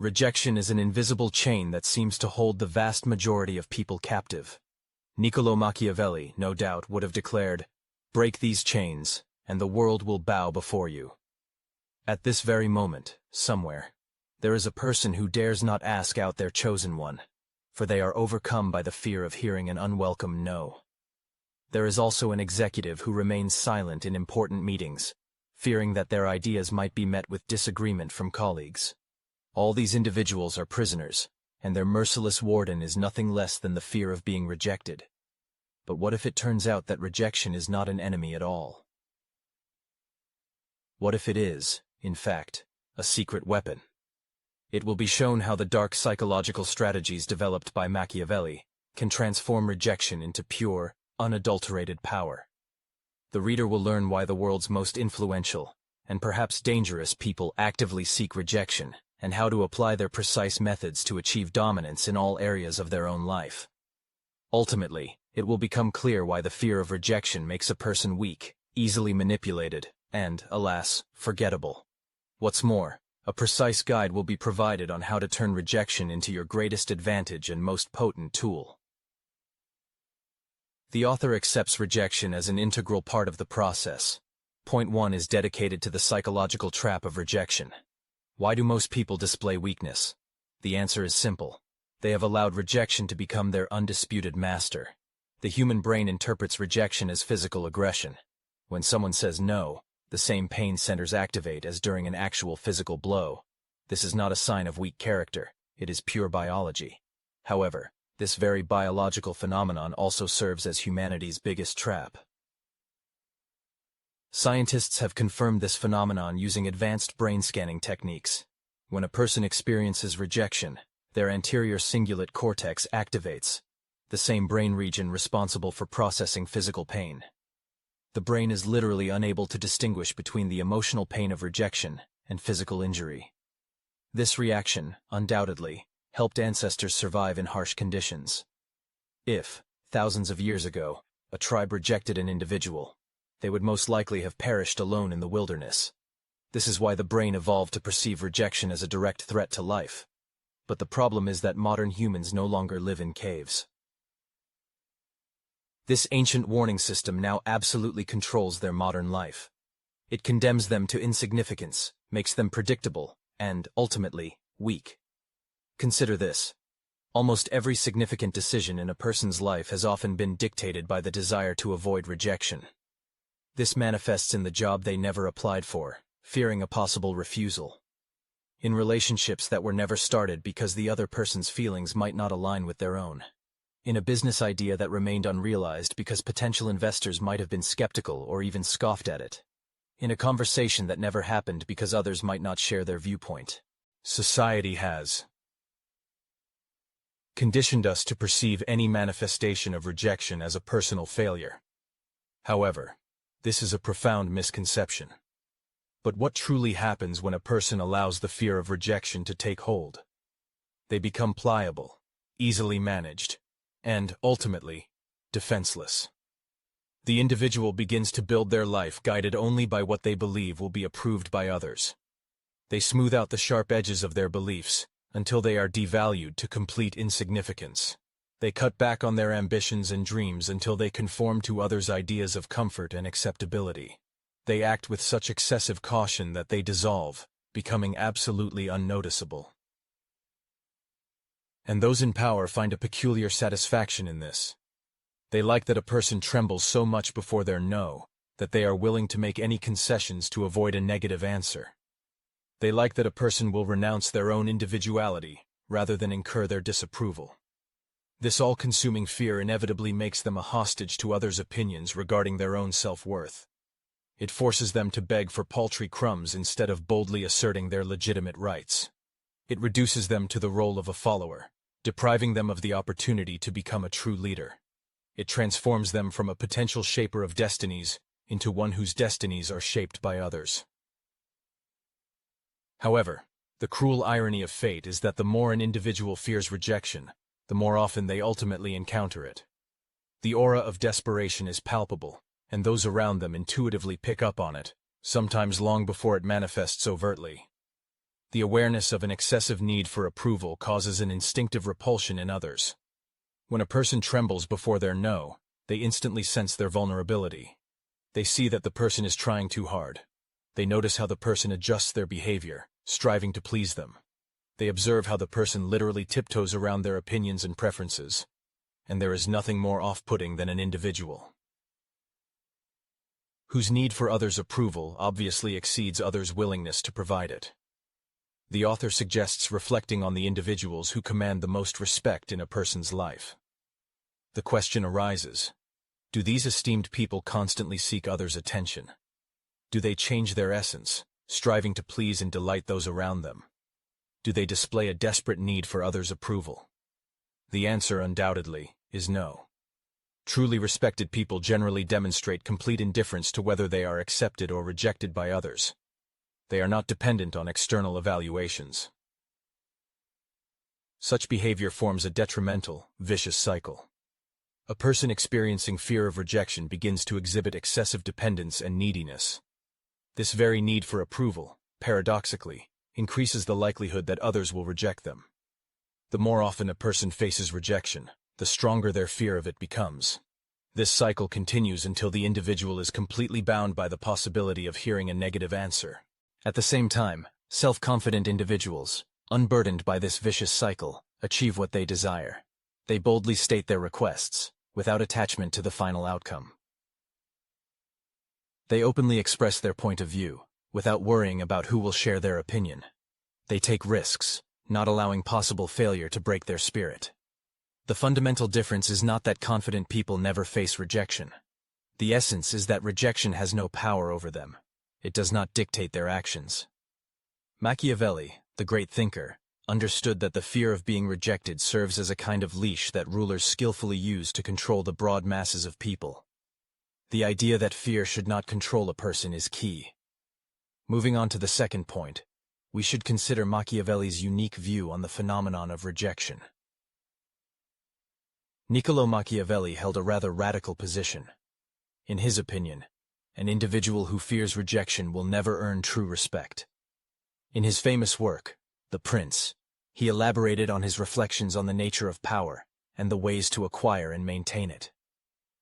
Rejection is an invisible chain that seems to hold the vast majority of people captive. Niccolò Machiavelli, no doubt, would have declared, "Break these chains, and the world will bow before you." At this very moment, somewhere, there is a person who dares not ask out their chosen one, for they are overcome by the fear of hearing an unwelcome no. There is also an executive who remains silent in important meetings, fearing that their ideas might be met with disagreement from colleagues. All these individuals are prisoners, and their merciless warden is nothing less than the fear of being rejected. But what if it turns out that rejection is not an enemy at all? What if it is, in fact, a secret weapon? It will be shown how the dark psychological strategies developed by Machiavelli can transform rejection into pure, unadulterated power. The reader will learn why the world's most influential, and perhaps dangerous people actively seek rejection, and how to apply their precise methods to achieve dominance in all areas of their own life. Ultimately, it will become clear why the fear of rejection makes a person weak, easily manipulated, and, alas, forgettable. What's more, a precise guide will be provided on how to turn rejection into your greatest advantage and most potent tool. The author accepts rejection as an integral part of the process. Point 1 is dedicated to the psychological trap of rejection. Why do most people display weakness? The answer is simple. They have allowed rejection to become their undisputed master. The human brain interprets rejection as physical aggression. When someone says no, the same pain centers activate as during an actual physical blow. This is not a sign of weak character, it is pure biology. However, this very biological phenomenon also serves as humanity's biggest trap. Scientists have confirmed this phenomenon using advanced brain scanning techniques. When a person experiences rejection, their anterior cingulate cortex activates, the same brain region responsible for processing physical pain. The brain is literally unable to distinguish between the emotional pain of rejection and physical injury. This reaction, undoubtedly, helped ancestors survive in harsh conditions. If, thousands of years ago, a tribe rejected an individual, they would most likely have perished alone in the wilderness. This is why the brain evolved to perceive rejection as a direct threat to life. But the problem is that modern humans no longer live in caves. This ancient warning system now absolutely controls their modern life. It condemns them to insignificance, makes them predictable, and, ultimately, weak. Consider this. Almost every significant decision in a person's life has often been dictated by the desire to avoid rejection. This manifests in the job they never applied for, fearing a possible refusal. In relationships that were never started because the other person's feelings might not align with their own. In a business idea that remained unrealized because potential investors might have been skeptical or even scoffed at it. In a conversation that never happened because others might not share their viewpoint. Society has conditioned us to perceive any manifestation of rejection as a personal failure. However, this is a profound misconception. But what truly happens when a person allows the fear of rejection to take hold? They become pliable, easily managed, and, ultimately, defenseless. The individual begins to build their life guided only by what they believe will be approved by others. They smooth out the sharp edges of their beliefs until they are devalued to complete insignificance. They cut back on their ambitions and dreams until they conform to others' ideas of comfort and acceptability. They act with such excessive caution that they dissolve, becoming absolutely unnoticeable. And those in power find a peculiar satisfaction in this. They like that a person trembles so much before their no, that they are willing to make any concessions to avoid a negative answer. They like that a person will renounce their own individuality, rather than incur their disapproval. This all-consuming fear inevitably makes them a hostage to others' opinions regarding their own self-worth. It forces them to beg for paltry crumbs instead of boldly asserting their legitimate rights. It reduces them to the role of a follower, depriving them of the opportunity to become a true leader. It transforms them from a potential shaper of destinies into one whose destinies are shaped by others. However, the cruel irony of fate is that the more an individual fears rejection, the more often they ultimately encounter it. The aura of desperation is palpable, and those around them intuitively pick up on it, sometimes long before it manifests overtly. The awareness of an excessive need for approval causes an instinctive repulsion in others. When a person trembles before their no, they instantly sense their vulnerability. They see that the person is trying too hard. They notice how the person adjusts their behavior, striving to please them. They observe how the person literally tiptoes around their opinions and preferences. And there is nothing more off-putting than an individual whose need for others' approval obviously exceeds others' willingness to provide it. The author suggests reflecting on the individuals who command the most respect in a person's life. The question arises, do these esteemed people constantly seek others' attention? Do they change their essence, striving to please and delight those around them? Do they display a desperate need for others' approval? The answer, undoubtedly, is no. Truly respected people generally demonstrate complete indifference to whether they are accepted or rejected by others. They are not dependent on external evaluations. Such behavior forms a detrimental, vicious cycle. A person experiencing fear of rejection begins to exhibit excessive dependence and neediness. This very need for approval, paradoxically, increases the likelihood that others will reject them. The more often a person faces rejection, the stronger their fear of it becomes. This cycle continues until the individual is completely bound by the possibility of hearing a negative answer. At the same time, self-confident individuals, unburdened by this vicious cycle, achieve what they desire. They boldly state their requests, without attachment to the final outcome. They openly express their point of view, without worrying about who will share their opinion. They take risks, not allowing possible failure to break their spirit. The fundamental difference is not that confident people never face rejection. The essence is that rejection has no power over them. It does not dictate their actions. Machiavelli, the great thinker, understood that the fear of being rejected serves as a kind of leash that rulers skillfully use to control the broad masses of people. The idea that fear should not control a person is key. Moving on to the second point, we should consider Machiavelli's unique view on the phenomenon of rejection. Niccolò Machiavelli held a rather radical position. In his opinion, an individual who fears rejection will never earn true respect. In his famous work, The Prince, he elaborated on his reflections on the nature of power and the ways to acquire and maintain it.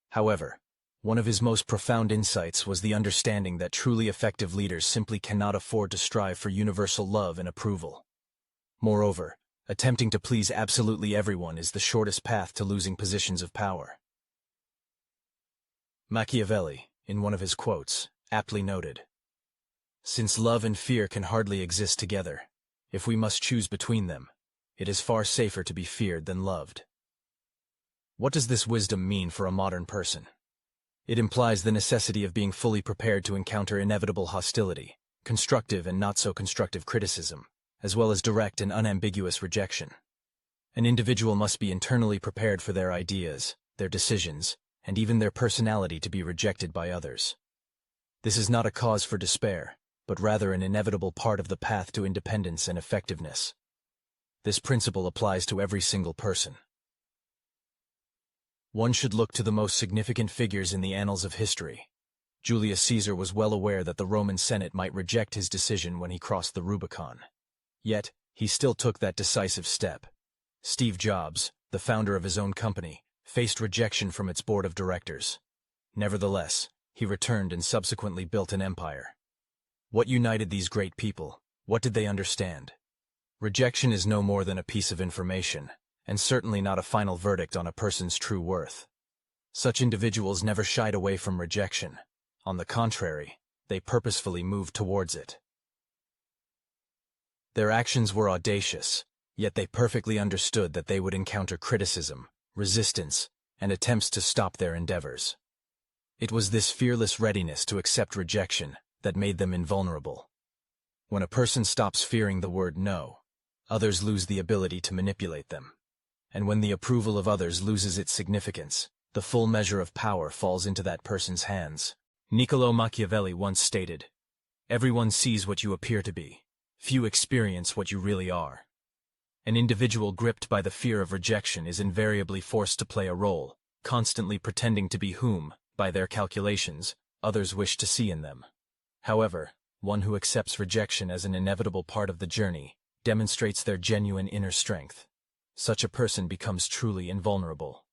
However, one of his most profound insights was the understanding that truly effective leaders simply cannot afford to strive for universal love and approval. Moreover, attempting to please absolutely everyone is the shortest path to losing positions of power. Machiavelli, in one of his quotes, aptly noted, "Since love and fear can hardly exist together, if we must choose between them, it is far safer to be feared than loved." What does this wisdom mean for a modern person? It implies the necessity of being fully prepared to encounter inevitable hostility, constructive and not so constructive criticism, as well as direct and unambiguous rejection. An individual must be internally prepared for their ideas, their decisions, and even their personality to be rejected by others. This is not a cause for despair, but rather an inevitable part of the path to independence and effectiveness. This principle applies to every single person. One should look to the most significant figures in the annals of history. Julius Caesar was well aware that the Roman Senate might reject his decision when he crossed the Rubicon. Yet, he still took that decisive step. Steve Jobs, the founder of his own company, faced rejection from its board of directors. Nevertheless, he returned and subsequently built an empire. What united these great people? What did they understand? Rejection is no more than a piece of information, and certainly not a final verdict on a person's true worth. Such individuals never shied away from rejection. On the contrary, they purposefully moved towards it. Their actions were audacious, yet they perfectly understood that they would encounter criticism, resistance, and attempts to stop their endeavors. It was this fearless readiness to accept rejection that made them invulnerable. When a person stops fearing the word no, others lose the ability to manipulate them. And when the approval of others loses its significance, the full measure of power falls into that person's hands. Niccolò Machiavelli once stated, "Everyone sees what you appear to be. Few experience what you really are." An individual gripped by the fear of rejection is invariably forced to play a role, constantly pretending to be whom, by their calculations, others wish to see in them. However, one who accepts rejection as an inevitable part of the journey, demonstrates their genuine inner strength. Such a person becomes truly invulnerable.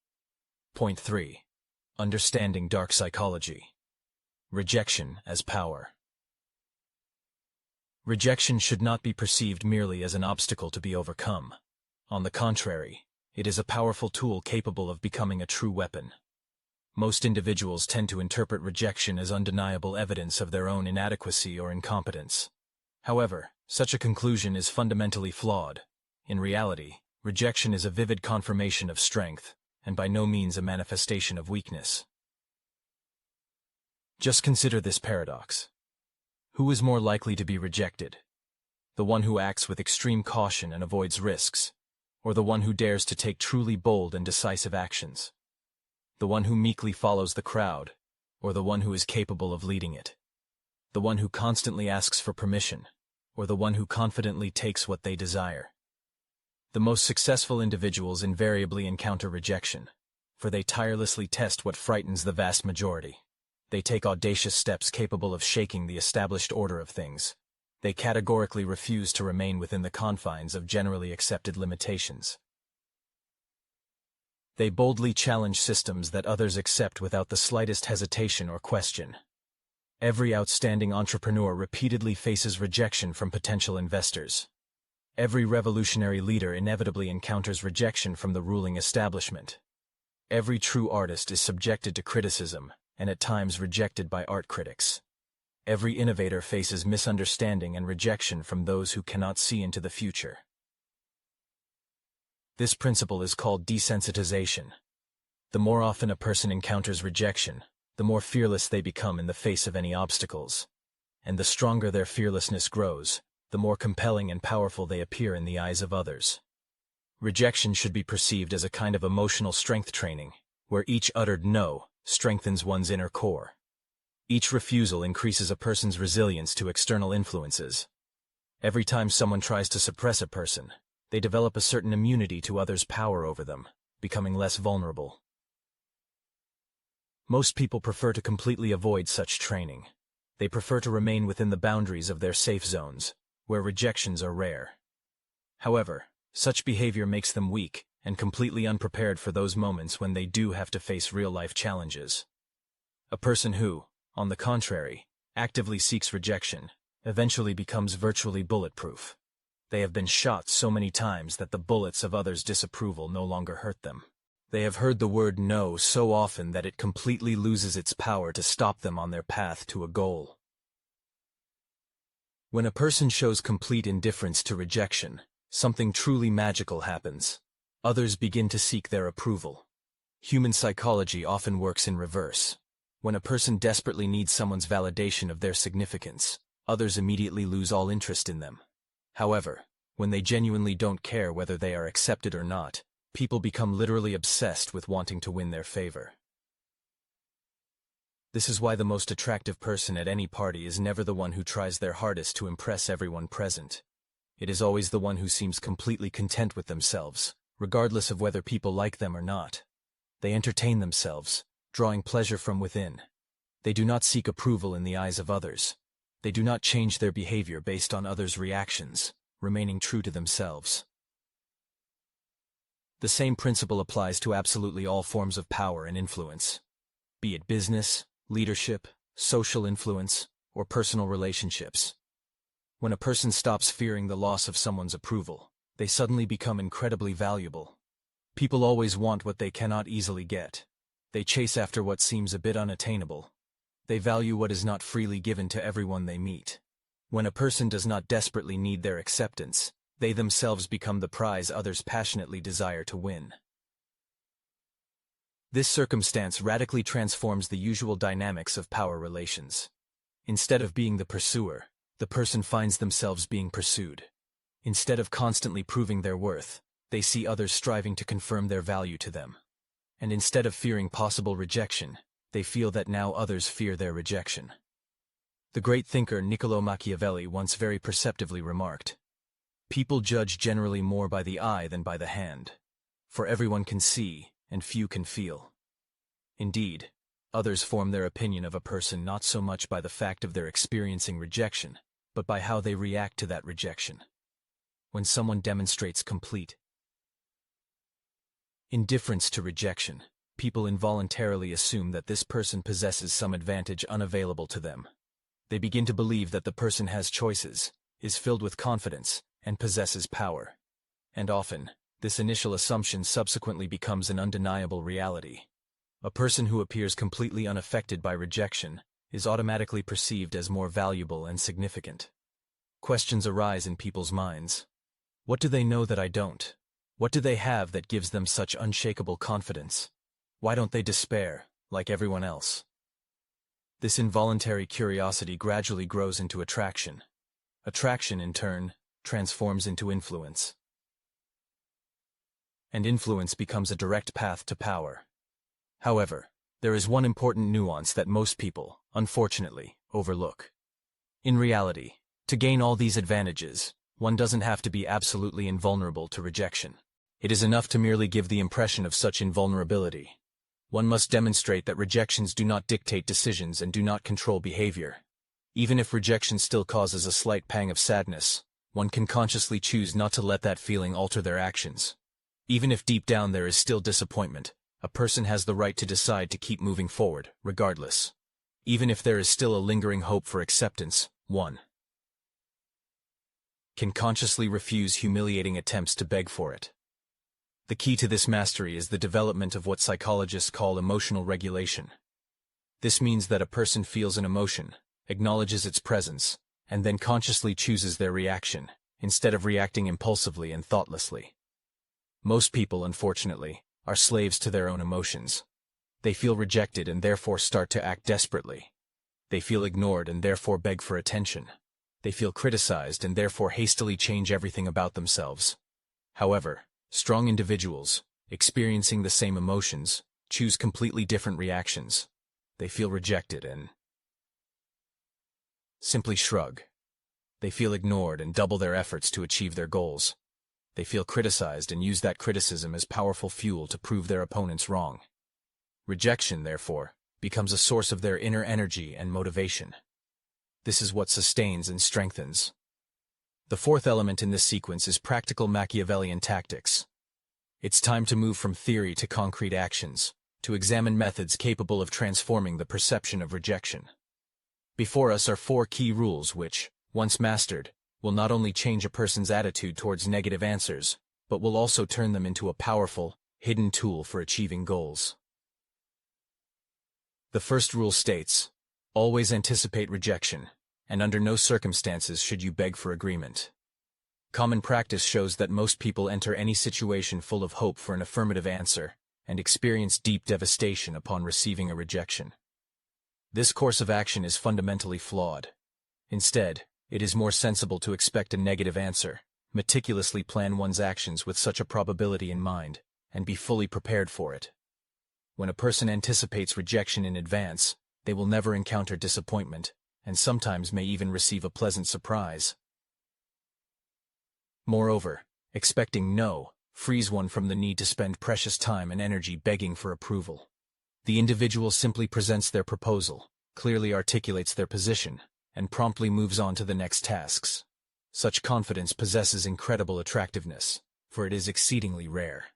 Point 3. Understanding dark psychology. Rejection as power. Rejection should not be perceived merely as an obstacle to be overcome. On the contrary, it is a powerful tool capable of becoming a true weapon. Most individuals tend to interpret rejection as undeniable evidence of their own inadequacy or incompetence. However, such a conclusion is fundamentally flawed. In reality, rejection is a vivid confirmation of strength, and by no means a manifestation of weakness. Just consider this paradox. Who is more likely to be rejected? The one who acts with extreme caution and avoids risks, or the one who dares to take truly bold and decisive actions? The one who meekly follows the crowd, or the one who is capable of leading it? The one who constantly asks for permission, or the one who confidently takes what they desire? The most successful individuals invariably encounter rejection, for they tirelessly test what frightens the vast majority. They take audacious steps capable of shaking the established order of things. They categorically refuse to remain within the confines of generally accepted limitations. They boldly challenge systems that others accept without the slightest hesitation or question. Every outstanding entrepreneur repeatedly faces rejection from potential investors. Every revolutionary leader inevitably encounters rejection from the ruling establishment. Every true artist is subjected to criticism, and at times rejected by art critics. Every innovator faces misunderstanding and rejection from those who cannot see into the future. This principle is called desensitization. The more often a person encounters rejection, the more fearless they become in the face of any obstacles. And the stronger their fearlessness grows, the more compelling and powerful they appear in the eyes of others. Rejection should be perceived as a kind of emotional strength training, where each uttered no strengthens one's inner core. Each refusal increases a person's resilience to external influences. Every time someone tries to suppress a person, they develop a certain immunity to others' power over them, becoming less vulnerable. Most people prefer to completely avoid such training. They prefer to remain within the boundaries of their safe zones, where rejections are rare. However, such behavior makes them weak and completely unprepared for those moments when they do have to face real-life challenges. A person who, on the contrary, actively seeks rejection, eventually becomes virtually bulletproof. They have been shot so many times that the bullets of others' disapproval no longer hurt them. They have heard the word no so often that it completely loses its power to stop them on their path to a goal. When a person shows complete indifference to rejection, something truly magical happens. Others begin to seek their approval. Human psychology often works in reverse. When a person desperately needs someone's validation of their significance, others immediately lose all interest in them. However, when they genuinely don't care whether they are accepted or not, people become literally obsessed with wanting to win their favor. This is why the most attractive person at any party is never the one who tries their hardest to impress everyone present. It is always the one who seems completely content with themselves, regardless of whether people like them or not. They entertain themselves, drawing pleasure from within. They do not seek approval in the eyes of others. They do not change their behavior based on others' reactions, remaining true to themselves. The same principle applies to absolutely all forms of power and influence, be it business, leadership, social influence, or personal relationships. When a person stops fearing the loss of someone's approval, they suddenly become incredibly valuable. People always want what they cannot easily get. They chase after what seems a bit unattainable. They value what is not freely given to everyone they meet. When a person does not desperately need their acceptance, they themselves become the prize others passionately desire to win. This circumstance radically transforms the usual dynamics of power relations. Instead of being the pursuer, the person finds themselves being pursued. Instead of constantly proving their worth, they see others striving to confirm their value to them. And instead of fearing possible rejection, they feel that now others fear their rejection. The great thinker Niccolò Machiavelli once very perceptively remarked, "People judge generally more by the eye than by the hand, for everyone can see and few can feel." Indeed, Others form their opinion of a person not so much by the fact of their experiencing rejection, but by how they react to that rejection. When someone demonstrates complete indifference to rejection, people involuntarily assume that this person possesses some advantage unavailable to them. They begin to believe that the person has choices, is filled with confidence, and possesses power. And often, this initial assumption subsequently becomes an undeniable reality. A person who appears completely unaffected by rejection is automatically perceived as more valuable and significant. Questions arise in people's minds. What do they know that I don't? What do they have that gives them such unshakable confidence? Why don't they despair, like everyone else? This involuntary curiosity gradually grows into attraction. Attraction, in turn, transforms into influence. And influence becomes a direct path to power. However, there is one important nuance that most people, unfortunately, overlook. In reality, to gain all these advantages, one doesn't have to be absolutely invulnerable to rejection. It is enough to merely give the impression of such invulnerability. One must demonstrate that rejections do not dictate decisions and do not control behavior. Even if rejection still causes a slight pang of sadness, one can consciously choose not to let that feeling alter their actions. Even if deep down there is still disappointment, a person has the right to decide to keep moving forward, regardless. Even if there is still a lingering hope for acceptance, one can consciously refuse humiliating attempts to beg for it. The key to this mastery is the development of what psychologists call emotional regulation. This means that a person feels an emotion, acknowledges its presence, and then consciously chooses their reaction, instead of reacting impulsively and thoughtlessly. Most people, unfortunately, are slaves to their own emotions. They feel rejected and therefore start to act desperately. They feel ignored and therefore beg for attention. They feel criticized and therefore hastily change everything about themselves. However, strong individuals, experiencing the same emotions, choose completely different reactions. They feel rejected and simply shrug. They feel ignored and double their efforts to achieve their goals. They feel criticized and use that criticism as powerful fuel to prove their opponents wrong. Rejection, therefore, becomes a source of their inner energy and motivation. This is what sustains and strengthens. The fourth element in this sequence is practical Machiavellian tactics. It's time to move from theory to concrete actions, to examine methods capable of transforming the perception of rejection. Before us are 4 key rules which, once mastered, will not only change a person's attitude towards negative answers, but will also turn them into a powerful, hidden tool for achieving goals. The first rule states, always anticipate rejection, and under no circumstances should you beg for agreement. Common practice shows that most people enter any situation full of hope for an affirmative answer, and experience deep devastation upon receiving a rejection. This course of action is fundamentally flawed. Instead, it is more sensible to expect a negative answer, meticulously plan one's actions with such a probability in mind, and be fully prepared for it. When a person anticipates rejection in advance, they will never encounter disappointment, and sometimes may even receive a pleasant surprise. Moreover, expecting no frees one from the need to spend precious time and energy begging for approval. The individual simply presents their proposal, clearly articulates their position, and promptly moves on to the next tasks. Such confidence possesses incredible attractiveness, for it is exceedingly rare.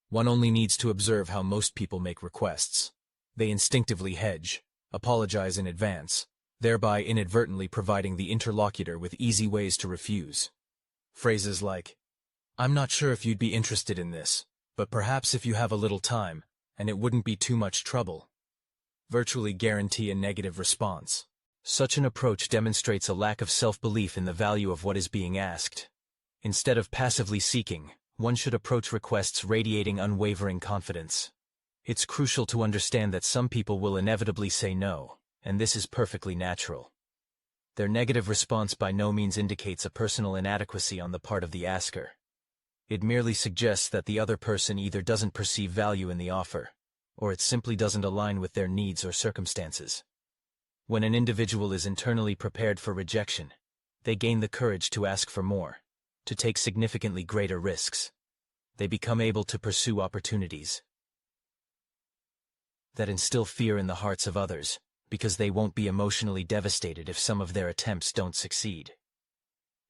One only needs to observe how most people make requests. They instinctively hedge, apologize in advance, thereby inadvertently providing the interlocutor with easy ways to refuse. Phrases like, "I'm not sure if you'd be interested in this, but perhaps if you have a little time, and it wouldn't be too much trouble," virtually guarantee a negative response. Such an approach demonstrates a lack of self-belief in the value of what is being asked. Instead of passively seeking, one should approach requests radiating unwavering confidence. It's crucial to understand that some people will inevitably say no, and this is perfectly natural. Their negative response by no means indicates a personal inadequacy on the part of the asker. It merely suggests that the other person either doesn't perceive value in the offer, or it simply doesn't align with their needs or circumstances. When an individual is internally prepared for rejection, they gain the courage to ask for more, to take significantly greater risks. They become able to pursue opportunities that instill fear in the hearts of others, because they won't be emotionally devastated if some of their attempts don't succeed.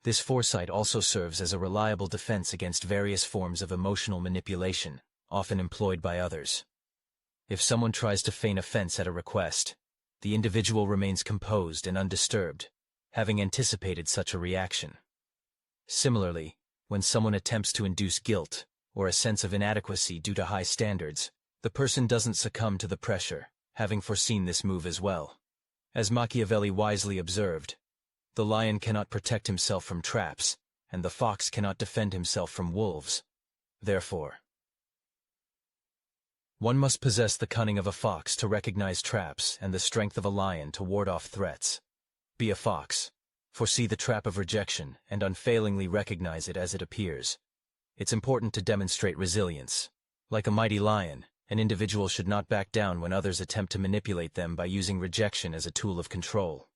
This foresight also serves as a reliable defense against various forms of emotional manipulation, often employed by others. If someone tries to feign offense at a request, the individual remains composed and undisturbed, having anticipated such a reaction. Similarly, when someone attempts to induce guilt or a sense of inadequacy due to high standards, the person doesn't succumb to the pressure, having foreseen this move as well. As Machiavelli wisely observed, the lion cannot protect himself from traps, and the fox cannot defend himself from wolves. Therefore, one must possess the cunning of a fox to recognize traps and the strength of a lion to ward off threats. Be a fox, foresee the trap of rejection, and unfailingly recognize it as it appears. It's important to demonstrate resilience. Like a mighty lion, an individual should not back down when others attempt to manipulate them by using rejection as a tool of control.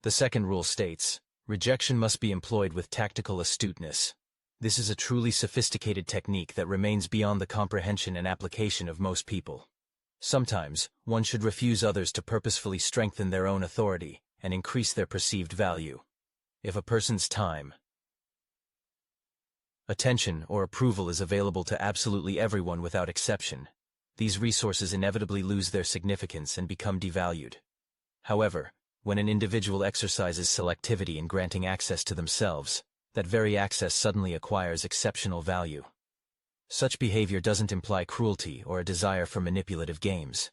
The second rule states, rejection must be employed with tactical astuteness. This is a truly sophisticated technique that remains beyond the comprehension and application of most people. Sometimes, one should refuse others to purposefully strengthen their own authority and increase their perceived value. If a person's time, attention, or approval is available to absolutely everyone without exception, these resources inevitably lose their significance and become devalued. However, when an individual exercises selectivity in granting access to themselves, that very access suddenly acquires exceptional value. Such behavior doesn't imply cruelty or a desire for manipulative games.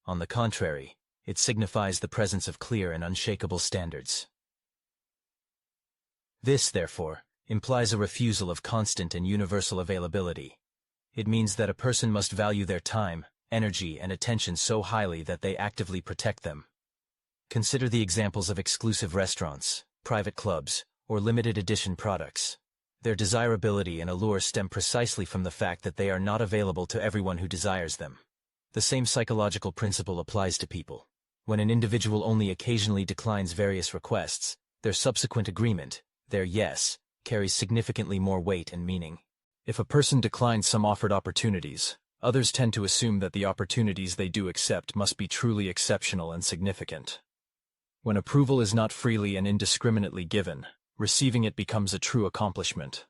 On the contrary, it signifies the presence of clear and unshakable standards. This, therefore, implies a refusal of constant and universal availability. It means that a person must value their time, energy, and attention so highly that they actively protect them. Consider the examples of exclusive restaurants, private clubs, or limited edition products. Their desirability and allure stem precisely from the fact that they are not available to everyone who desires them. The same psychological principle applies to people. When an individual only occasionally declines various requests, their subsequent agreement, their yes, carries significantly more weight and meaning. If a person declines some offered opportunities, others tend to assume that the opportunities they do accept must be truly exceptional and significant. When approval is not freely and indiscriminately given, receiving it becomes a true accomplishment.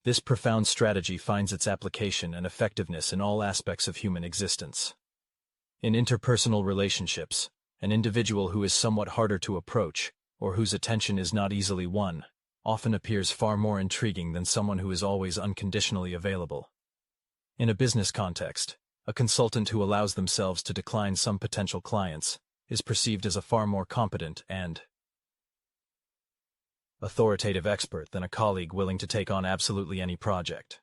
This profound strategy finds its application and effectiveness in all aspects of human existence. In interpersonal relationships, an individual who is somewhat harder to approach, or whose attention is not easily won, often appears far more intriguing than someone who is always unconditionally available. In a business context, a consultant who allows themselves to decline some potential clients is perceived as a far more competent and authoritative expert than a colleague willing to take on absolutely any project.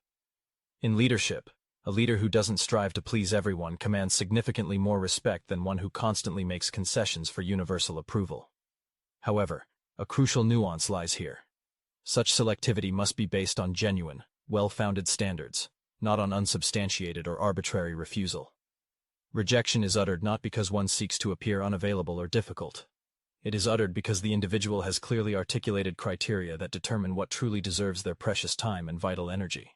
In leadership, a leader who doesn't strive to please everyone commands significantly more respect than one who constantly makes concessions for universal approval. However, a crucial nuance lies here. Such selectivity must be based on genuine, well-founded standards, not on unsubstantiated or arbitrary refusal. Rejection is uttered not because one seeks to appear unavailable or difficult. It is uttered because the individual has clearly articulated criteria that determine what truly deserves their precious time and vital energy.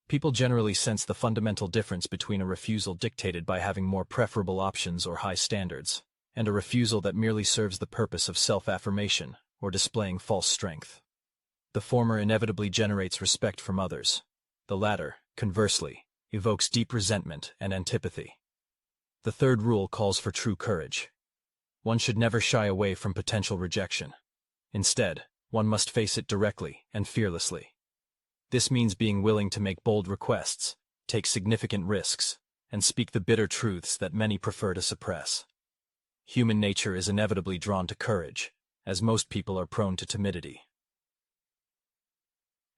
People generally sense the fundamental difference between a refusal dictated by having more preferable options or high standards, and a refusal that merely serves the purpose of self-affirmation or displaying false strength. The former inevitably generates respect from others. The latter, conversely, evokes deep resentment and antipathy. The third rule calls for true courage. One should never shy away from potential rejection. Instead, one must face it directly and fearlessly. This means being willing to make bold requests, take significant risks, and speak the bitter truths that many prefer to suppress. Human nature is inevitably drawn to courage, as most people are prone to timidity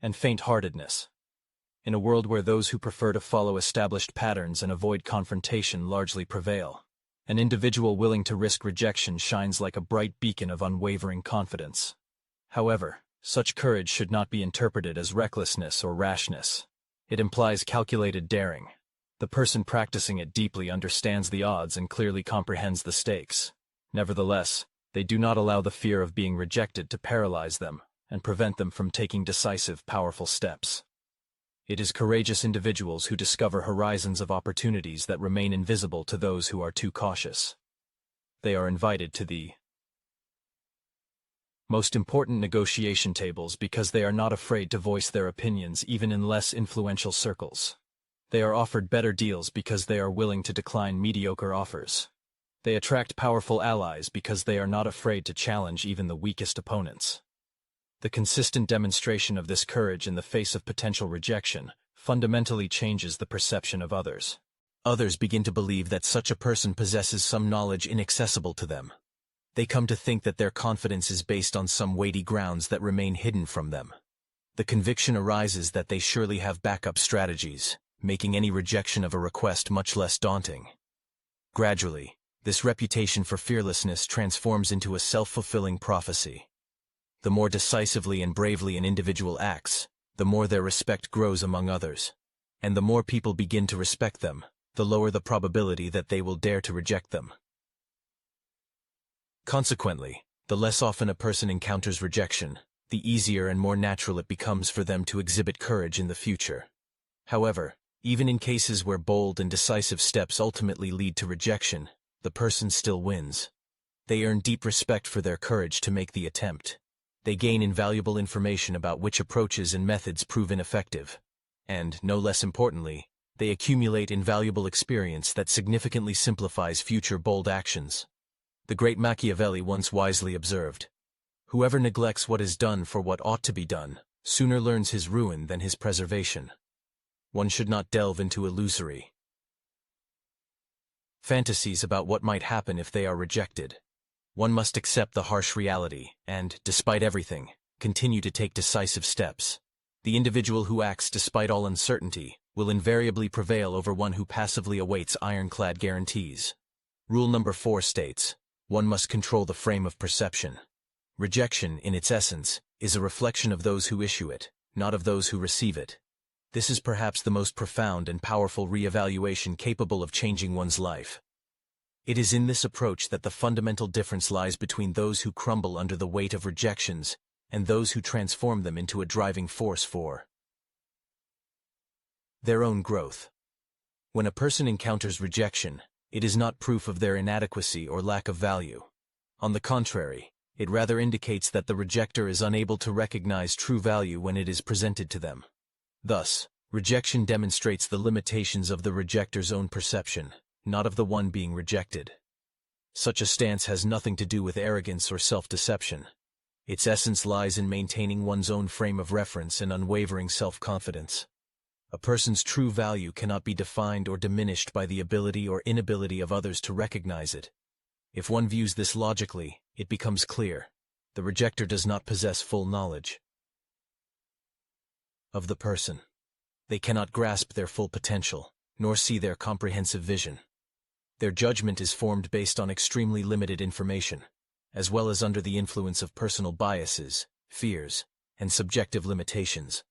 and faint-heartedness. In a world where those who prefer to follow established patterns and avoid confrontation largely prevail, an individual willing to risk rejection shines like a bright beacon of unwavering confidence. However, such courage should not be interpreted as recklessness or rashness. It implies calculated daring. The person practicing it deeply understands the odds and clearly comprehends the stakes. Nevertheless, they do not allow the fear of being rejected to paralyze them and prevent them from taking decisive, powerful steps. It is courageous individuals who discover horizons of opportunities that remain invisible to those who are too cautious. They are invited to the most important negotiation tables because they are not afraid to voice their opinions even in less influential circles. They are offered better deals because they are willing to decline mediocre offers. They attract powerful allies because they are not afraid to challenge even the weakest opponents. The consistent demonstration of this courage in the face of potential rejection fundamentally changes the perception of others. Others begin to believe that such a person possesses some knowledge inaccessible to them. They come to think that their confidence is based on some weighty grounds that remain hidden from them. The conviction arises that they surely have backup strategies, making any rejection of a request much less daunting. Gradually, this reputation for fearlessness transforms into a self-fulfilling prophecy. The more decisively and bravely an individual acts, the more their respect grows among others. And the more people begin to respect them, the lower the probability that they will dare to reject them. Consequently, the less often a person encounters rejection, the easier and more natural it becomes for them to exhibit courage in the future. However, even in cases where bold and decisive steps ultimately lead to rejection, the person still wins. They earn deep respect for their courage to make the attempt. They gain invaluable information about which approaches and methods prove ineffective. And, no less importantly, they accumulate invaluable experience that significantly simplifies future bold actions. The great Machiavelli once wisely observed, "Whoever neglects what is done for what ought to be done, sooner learns his ruin than his preservation." One should not delve into illusory fantasies about what might happen if they are rejected. One must accept the harsh reality and, despite everything, continue to take decisive steps. The individual who acts despite all uncertainty will invariably prevail over one who passively awaits ironclad guarantees. Rule number 4 states, one must control the frame of perception. Rejection, in its essence, is a reflection of those who issue it, not of those who receive it. This is perhaps the most profound and powerful re-evaluation capable of changing one's life. It is in this approach that the fundamental difference lies between those who crumble under the weight of rejections and those who transform them into a driving force for their own growth. When a person encounters rejection, it is not proof of their inadequacy or lack of value. On the contrary, it rather indicates that the rejecter is unable to recognize true value when it is presented to them. Thus, rejection demonstrates the limitations of the rejecter's own perception, not of the one being rejected. Such a stance has nothing to do with arrogance or self-deception. Its essence lies in maintaining one's own frame of reference and unwavering self-confidence. A person's true value cannot be defined or diminished by the ability or inability of others to recognize it. If one views this logically, it becomes clear. The rejecter does not possess full knowledge of the person. They cannot grasp their full potential, nor see their comprehensive vision. Their judgment is formed based on extremely limited information, as well as under the influence of personal biases, fears, and subjective limitations.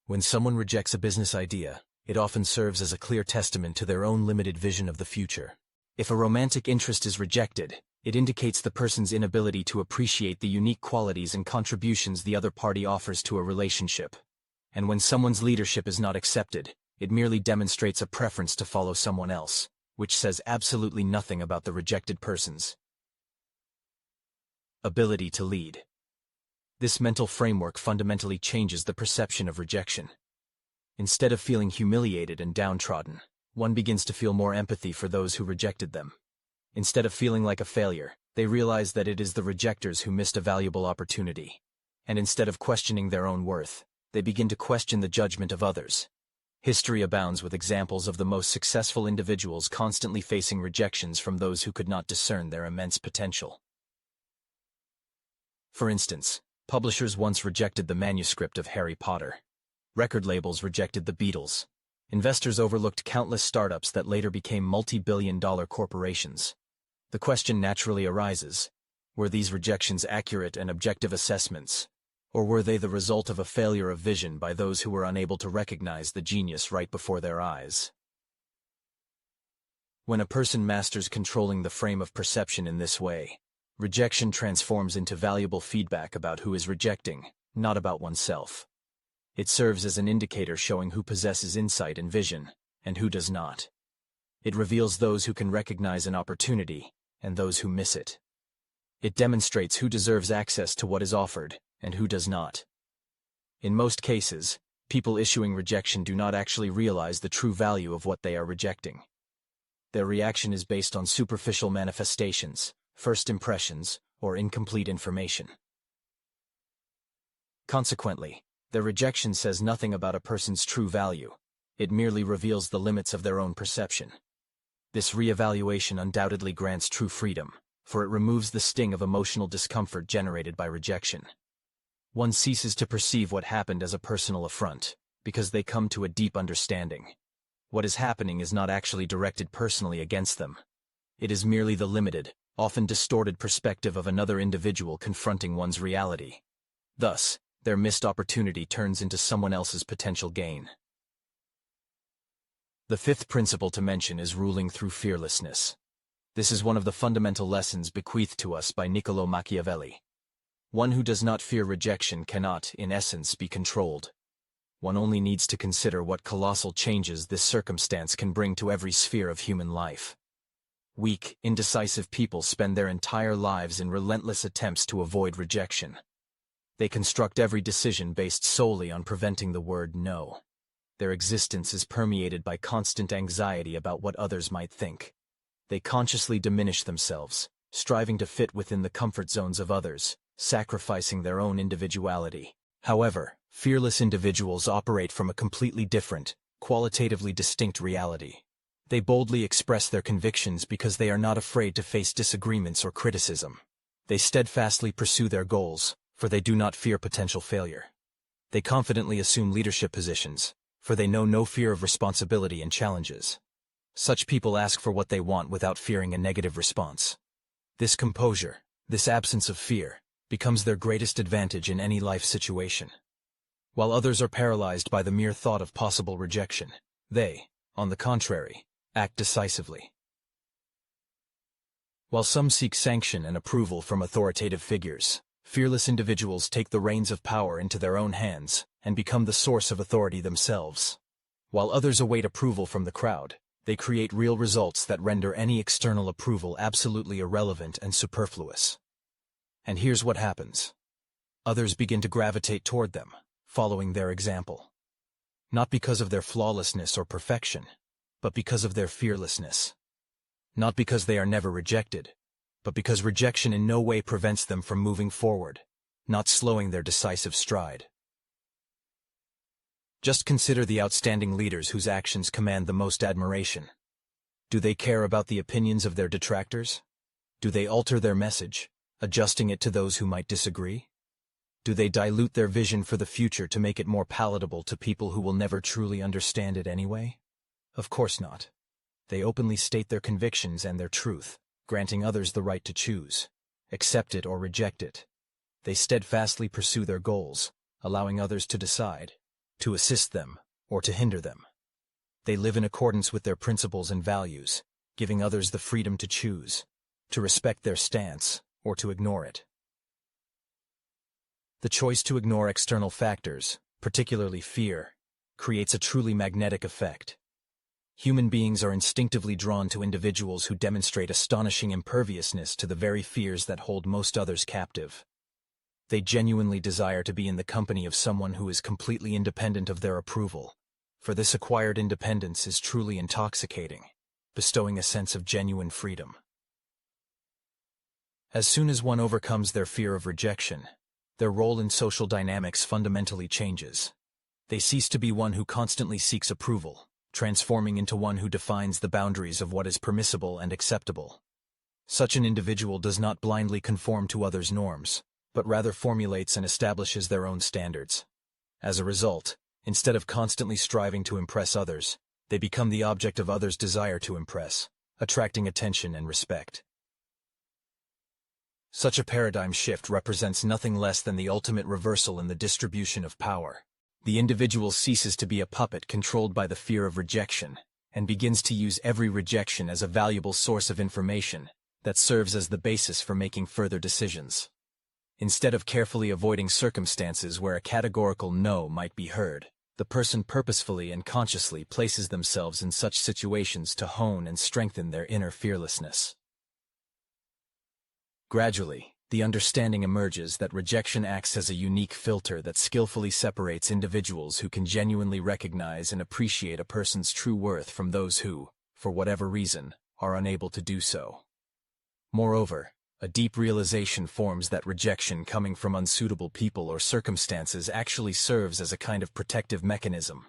When someone rejects a business idea, it often serves as a clear testament to their own limited vision of the future. If a romantic interest is rejected, it indicates the person's inability to appreciate the unique qualities and contributions the other party offers to a relationship. And when someone's leadership is not accepted, it merely demonstrates a preference to follow someone else, which says absolutely nothing about the rejected person's ability to lead. This mental framework fundamentally changes the perception of rejection. Instead of feeling humiliated and downtrodden, one begins to feel more empathy for those who rejected them. Instead of feeling like a failure, they realize that it is the rejectors who missed a valuable opportunity. And instead of questioning their own worth, they begin to question the judgment of others. History abounds with examples of the most successful individuals constantly facing rejections from those who could not discern their immense potential. For instance, publishers once rejected the manuscript of Harry Potter. Record labels rejected the Beatles. Investors overlooked countless startups that later became multi-billion-dollar corporations. The question naturally arises, were these rejections accurate and objective assessments, or were they the result of a failure of vision by those who were unable to recognize the genius right before their eyes? When a person masters controlling the frame of perception in this way, rejection transforms into valuable feedback about who is rejecting, not about oneself. It serves as an indicator showing who possesses insight and vision, and who does not. It reveals those who can recognize an opportunity, and those who miss it. It demonstrates who deserves access to what is offered, and who does not. In most cases, people issuing rejection do not actually realize the true value of what they are rejecting. Their reaction is based on superficial manifestations, first impressions, or incomplete information. Consequently, their rejection says nothing about a person's true value. It merely reveals the limits of their own perception. This reevaluation undoubtedly grants true freedom, for it removes the sting of emotional discomfort generated by rejection. One ceases to perceive what happened as a personal affront, because they come to a deep understanding. What is happening is not actually directed personally against them. It is merely the limited, often distorted perspective of another individual confronting one's reality. Thus, their missed opportunity turns into someone else's potential gain. The fifth principle to mention is ruling through fearlessness. This is one of the fundamental lessons bequeathed to us by Niccolò Machiavelli. One who does not fear rejection cannot, in essence, be controlled. One only needs to consider what colossal changes this circumstance can bring to every sphere of human life. Weak, indecisive people spend their entire lives in relentless attempts to avoid rejection. They construct every decision based solely on preventing the word no. Their existence is permeated by constant anxiety about what others might think. They consciously diminish themselves, striving to fit within the comfort zones of others, sacrificing their own individuality. However, fearless individuals operate from a completely different, qualitatively distinct reality. They boldly express their convictions because they are not afraid to face disagreements or criticism. They steadfastly pursue their goals, for they do not fear potential failure. They confidently assume leadership positions, for they know no fear of responsibility and challenges. Such people ask for what they want without fearing a negative response. This composure, this absence of fear, becomes their greatest advantage in any life situation. While others are paralyzed by the mere thought of possible rejection, they, on the contrary, act decisively. While some seek sanction and approval from authoritative figures, fearless individuals take the reins of power into their own hands and become the source of authority themselves. While others await approval from the crowd, they create real results that render any external approval absolutely irrelevant and superfluous. And here's what happens. Others begin to gravitate toward them, following their example. Not because of their flawlessness or perfection, but because of their fearlessness. Not because they are never rejected, but because rejection in no way prevents them from moving forward, not slowing their decisive stride. Just consider the outstanding leaders whose actions command the most admiration. Do they care about the opinions of their detractors? Do they alter their message, adjusting it to those who might disagree? Do they dilute their vision for the future to make it more palatable to people who will never truly understand it anyway? Of course not. They openly state their convictions and their truth, granting others the right to choose, accept it or reject it. They steadfastly pursue their goals, allowing others to decide, to assist them, or to hinder them. They live in accordance with their principles and values, giving others the freedom to choose, to respect their stance, or to ignore it. The choice to ignore external factors, particularly fear, creates a truly magnetic effect. Human beings are instinctively drawn to individuals who demonstrate astonishing imperviousness to the very fears that hold most others captive. They genuinely desire to be in the company of someone who is completely independent of their approval, for this acquired independence is truly intoxicating, bestowing a sense of genuine freedom. As soon as one overcomes their fear of rejection, their role in social dynamics fundamentally changes. They cease to be one who constantly seeks approval, transforming into one who defines the boundaries of what is permissible and acceptable. Such an individual does not blindly conform to others' norms, but rather formulates and establishes their own standards. As a result, instead of constantly striving to impress others, they become the object of others' desire to impress, attracting attention and respect. Such a paradigm shift represents nothing less than the ultimate reversal in the distribution of power. The individual ceases to be a puppet controlled by the fear of rejection, and begins to use every rejection as a valuable source of information that serves as the basis for making further decisions. Instead of carefully avoiding circumstances where a categorical no might be heard, the person purposefully and consciously places themselves in such situations to hone and strengthen their inner fearlessness. Gradually, the understanding emerges that rejection acts as a unique filter that skillfully separates individuals who can genuinely recognize and appreciate a person's true worth from those who, for whatever reason, are unable to do so. Moreover, a deep realization forms that rejection coming from unsuitable people or circumstances actually serves as a kind of protective mechanism.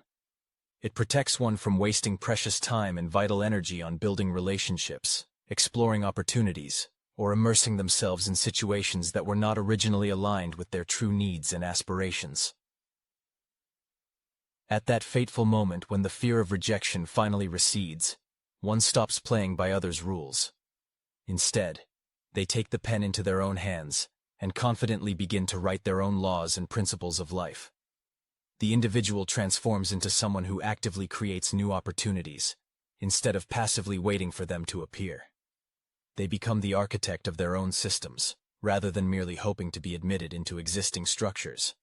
It protects one from wasting precious time and vital energy on building relationships, exploring opportunities, or immersing themselves in situations that were not originally aligned with their true needs and aspirations. At that fateful moment when the fear of rejection finally recedes, one stops playing by others' rules. Instead, they take the pen into their own hands and confidently begin to write their own laws and principles of life. The individual transforms into someone who actively creates new opportunities, instead of passively waiting for them to appear. They become the architect of their own systems, rather than merely hoping to be admitted into existing structures.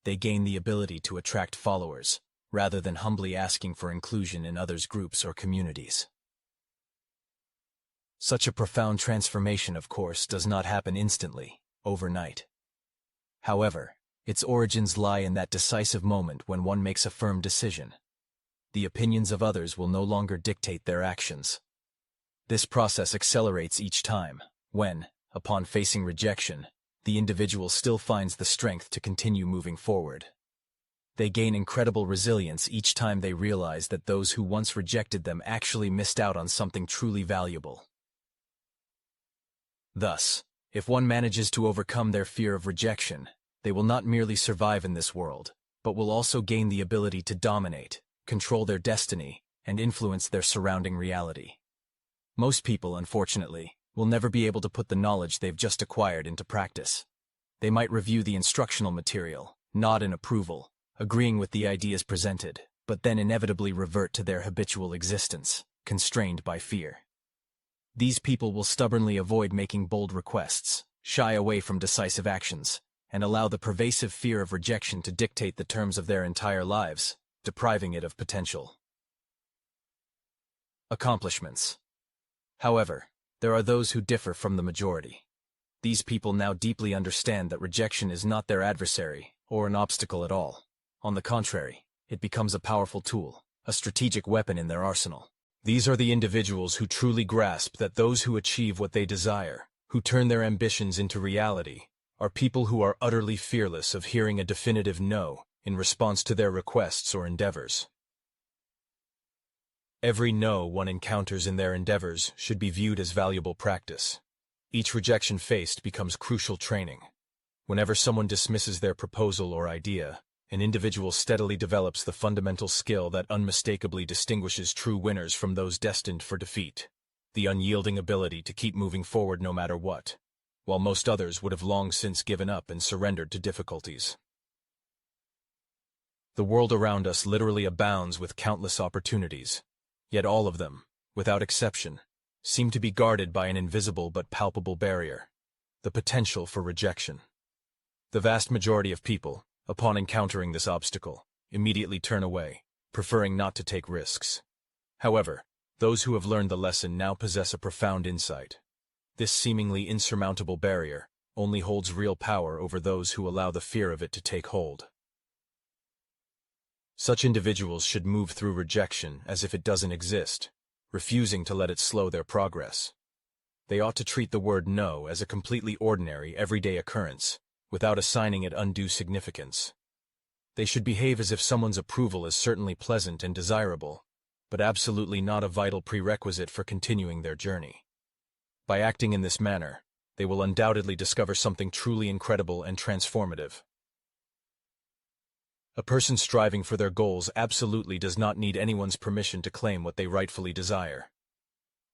They gain the ability to attract followers, rather than humbly asking for inclusion in others' groups or communities. Such a profound transformation, of course, does not happen instantly, overnight. However, its origins lie in that decisive moment when one makes a firm decision. The opinions of others will no longer dictate their actions. This process accelerates each time, when, upon facing rejection, the individual still finds the strength to continue moving forward. They gain incredible resilience each time they realize that those who once rejected them actually missed out on something truly valuable. Thus, if one manages to overcome their fear of rejection, they will not merely survive in this world, but will also gain the ability to dominate, control their destiny, and influence their surrounding reality. Most people, unfortunately, will never be able to put the knowledge they've just acquired into practice. They might review the instructional material, nod in approval, agreeing with the ideas presented, but then inevitably revert to their habitual existence, constrained by fear. These people will stubbornly avoid making bold requests, shy away from decisive actions, and allow the pervasive fear of rejection to dictate the terms of their entire lives, depriving it of potential. Accomplishments. However, there are those who differ from the majority. These people now deeply understand that rejection is not their adversary or an obstacle at all. On the contrary, it becomes a powerful tool, a strategic weapon in their arsenal. These are the individuals who truly grasp that those who achieve what they desire, who turn their ambitions into reality, are people who are utterly fearless of hearing a definitive no in response to their requests or endeavors. Every no one encounters in their endeavors should be viewed as valuable practice. Each rejection faced becomes crucial training. Whenever someone dismisses their proposal or idea, an individual steadily develops the fundamental skill that unmistakably distinguishes true winners from those destined for defeat, the unyielding ability to keep moving forward no matter what, while most others would have long since given up and surrendered to difficulties. The world around us literally abounds with countless opportunities, yet all of them, without exception, seem to be guarded by an invisible but palpable barrier: the potential for rejection. The vast majority of people, upon encountering this obstacle, immediately turn away, preferring not to take risks. However, those who have learned the lesson now possess a profound insight. This seemingly insurmountable barrier only holds real power over those who allow the fear of it to take hold. Such individuals should move through rejection as if it doesn't exist, refusing to let it slow their progress. They ought to treat the word no as a completely ordinary, everyday occurrence, without assigning it undue significance. They should behave as if someone's approval is certainly pleasant and desirable, but absolutely not a vital prerequisite for continuing their journey. By acting in this manner, they will undoubtedly discover something truly incredible and transformative. A person striving for their goals absolutely does not need anyone's permission to claim what they rightfully desire.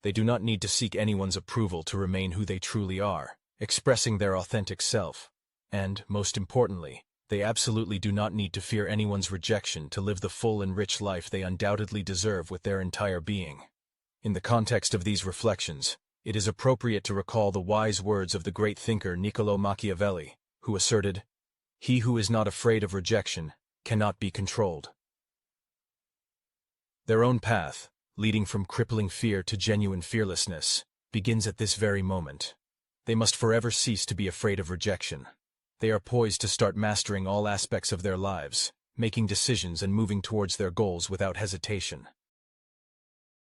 They do not need to seek anyone's approval to remain who they truly are, expressing their authentic self. And, most importantly, they absolutely do not need to fear anyone's rejection to live the full and rich life they undoubtedly deserve with their entire being. In the context of these reflections, it is appropriate to recall the wise words of the great thinker Niccolò Machiavelli, who asserted, "He who is not afraid of rejection cannot be controlled." Their own path, leading from crippling fear to genuine fearlessness, begins at this very moment. They must forever cease to be afraid of rejection. They are poised to start mastering all aspects of their lives, making decisions and moving towards their goals without hesitation.